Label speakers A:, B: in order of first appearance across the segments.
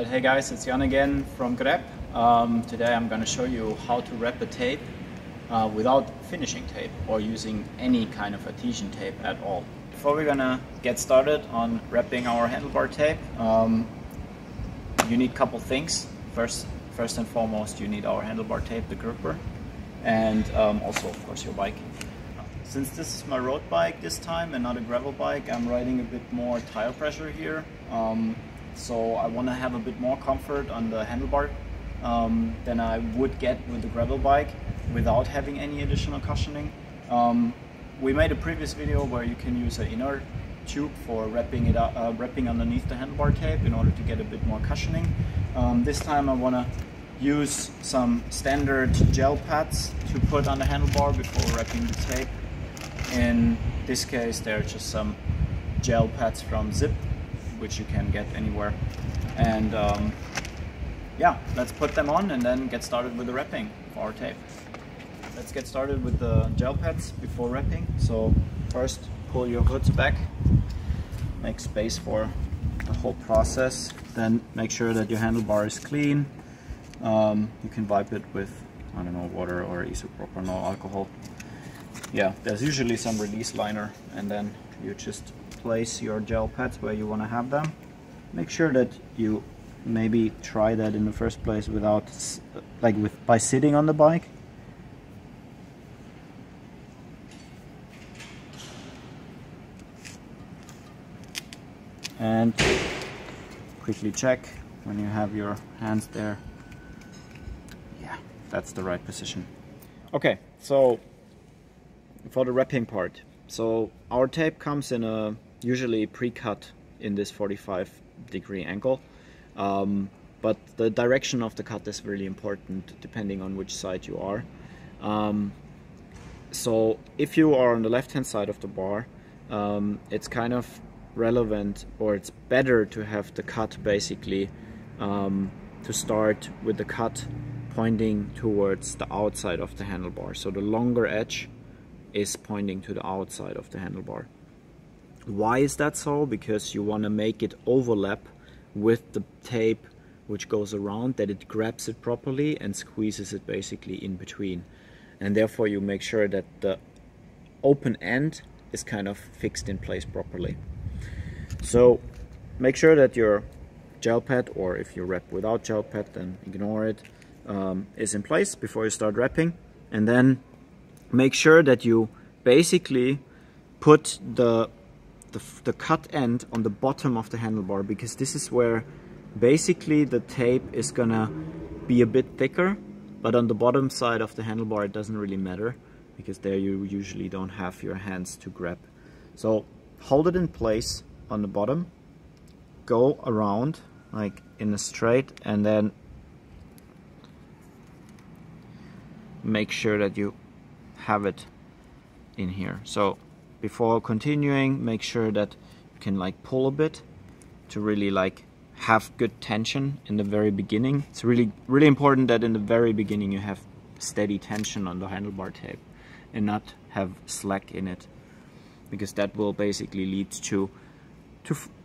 A: Alright, hey guys, it's Jan again from Grepp. Today I'm going to show you how to wrap a tape without finishing tape or using any kind of adhesion tape at all. Before we're going to get started on wrapping our handlebar tape, you need a couple things. First and foremost, you need our handlebar tape, the gripper, and also of course your bike. Since this is my road bike this time and not a gravel bike, I'm riding a bit more tire pressure here. So I want to have a bit more comfort on the handlebar than I would get with the gravel bike without having any additional cushioning. We made a previous video where you can use an inner tube for wrapping underneath the handlebar tape in order to get a bit more cushioning. This time I want to use some standard gel pads to put on the handlebar before wrapping the tape. In this case, they're just some gel pads from Zip, which you can get anywhere. And yeah, let's put them on and then get started with the wrapping of our tape. Let's get started with the gel pads before wrapping. So first, pull your hoods back, make space for the whole process. Then make sure that your handlebar is clean. You can wipe it with, I don't know, water or isopropyl alcohol. Yeah, there's usually some release liner, and then you just place your gel pads where you want to have them. Make sure that you maybe try that in the first place without, by sitting on the bike. And quickly check when you have your hands there. Yeah, that's the right position. Okay, so for the wrapping part. So our tape comes in a usually pre-cut in this 45-degree angle, but the direction of the cut is really important depending on which side you are. So if you are on the left-hand side of the bar, it's kind of relevant, or it's better to have the cut basically to start with the cut pointing towards the outside of the handlebar. So the longer edge is pointing to the outside of the handlebar. Why is that so? Because you want to make it overlap with the tape which goes around, that it grabs it properly and squeezes it basically in between. And therefore you make sure that the open end is kind of fixed in place properly. So make sure that your gel pad, or if you wrap without gel pad then ignore it, is in place before you start wrapping. And then make sure that you basically put the cut end on the bottom of the handlebar, because this is where basically the tape is gonna be a bit thicker, but on the bottom side of the handlebar it doesn't really matter, because there you usually don't have your hands to grab. So hold it in place on the bottom, go around like in a straight, and then make sure that you have it in here. So before continuing, make sure that you can pull a bit to really have good tension in the very beginning. It's really important that in the very beginning you have steady tension on the handlebar tape and not have slack in it, because that will basically lead to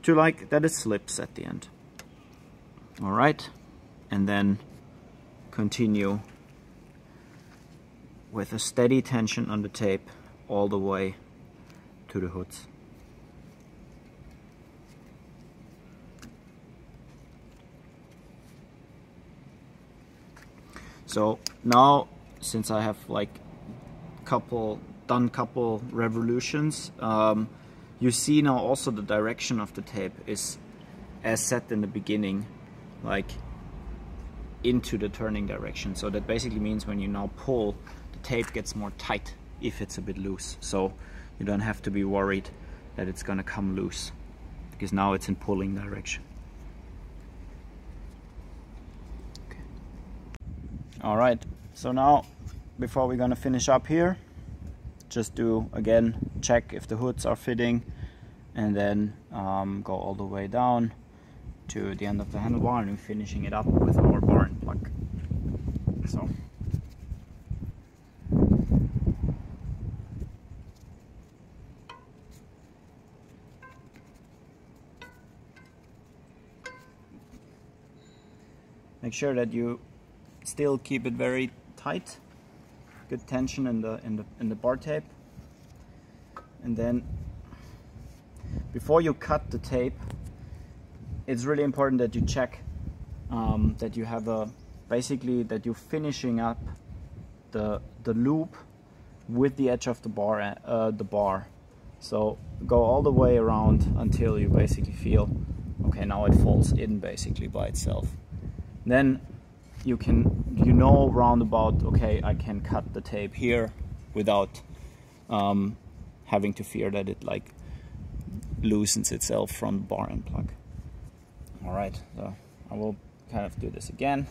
A: that it slips at the end. All right, and then continue with a steady tension on the tape all the way to the hoods. So now, since I have done couple revolutions, you see now also the direction of the tape is as set in the beginning, into the turning direction. So that basically means when you now pull, the tape gets more tight if it's a bit loose. So you don't have to be worried that it's gonna come loose, because now it's in pulling direction. Okay. All right, so now before we're gonna finish up here, just do again check if the hoods are fitting, and then go all the way down to the end of the handlebar and finishing it up with our bar and plug. So Make sure that you still keep it very tight, good tension in the bar tape. And then before you cut the tape, it's really important that you check that you have basically that you're finishing up the loop with the edge of the bar. So go all the way around until you basically feel, okay, now it falls in basically by itself. Then you know roundabout, okay, I can cut the tape here without having to fear that it like loosens itself from the bar end plug. All right, so I will kind of do this again.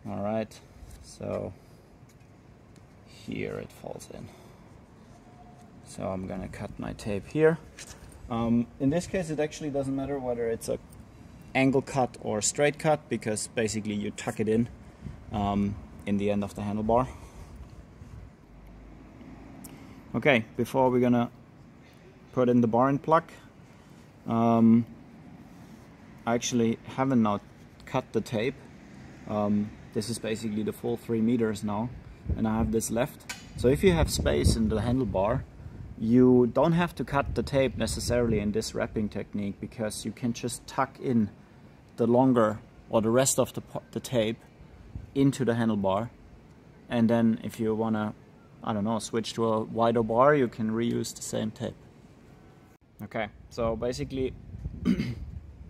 A: All right, so here it falls in. So I'm gonna cut my tape here. In this case, it actually doesn't matter whether it's a angle cut or straight cut, because basically you tuck it in the end of the handlebar. Okay, before we're gonna put in the bar end plug, I actually haven't now cut the tape. This is basically the full 3 meters now, and I have this left. So if you have space in the handlebar, you don't have to cut the tape necessarily in this wrapping technique, because you can just tuck in the longer or the rest of the tape into the handlebar, and then if you want to, I don't know, switch to a wider bar, you can reuse the same tape. Okay, so basically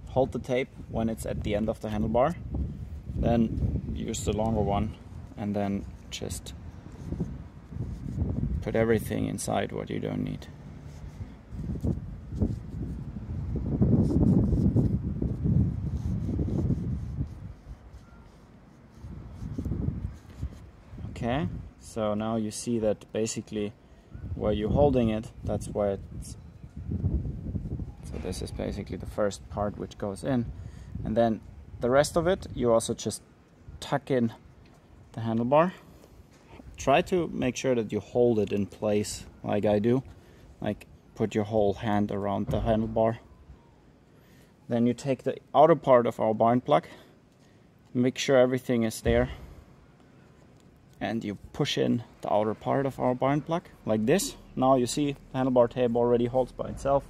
A: hold the tape when it's at the end of the handlebar, then use the longer one, and then just put everything inside what you don't need. Okay, so now you see that basically where you're holding it, that's where it's, so this is basically the first part which goes in, and then the rest of it you also just tuck in the handlebar. Try to make sure that you hold it in place like I do, like put your whole hand around the handlebar. Then you take the outer part of our bar end plug, make sure everything is there, and you push in the outer part of our bar end plug like this. Now you see the handlebar tape already holds by itself.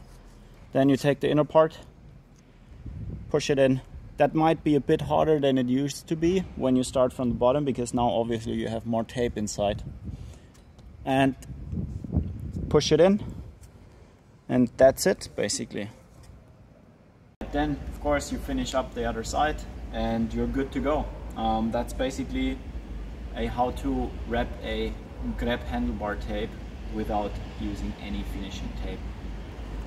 A: Then you take the inner part, push it in. That might be a bit harder than it used to be when you start from the bottom, because now obviously you have more tape inside. And push it in, and that's it basically. Then of course you finish up the other side and you're good to go. That's basically how to wrap a Grepp handlebar tape without using any finishing tape,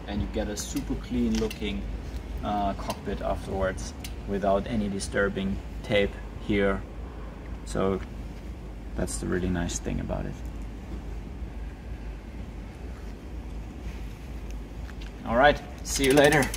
A: and you get a super clean looking cockpit afterwards without any disturbing tape here. So that's the really nice thing about it. All right, see you later.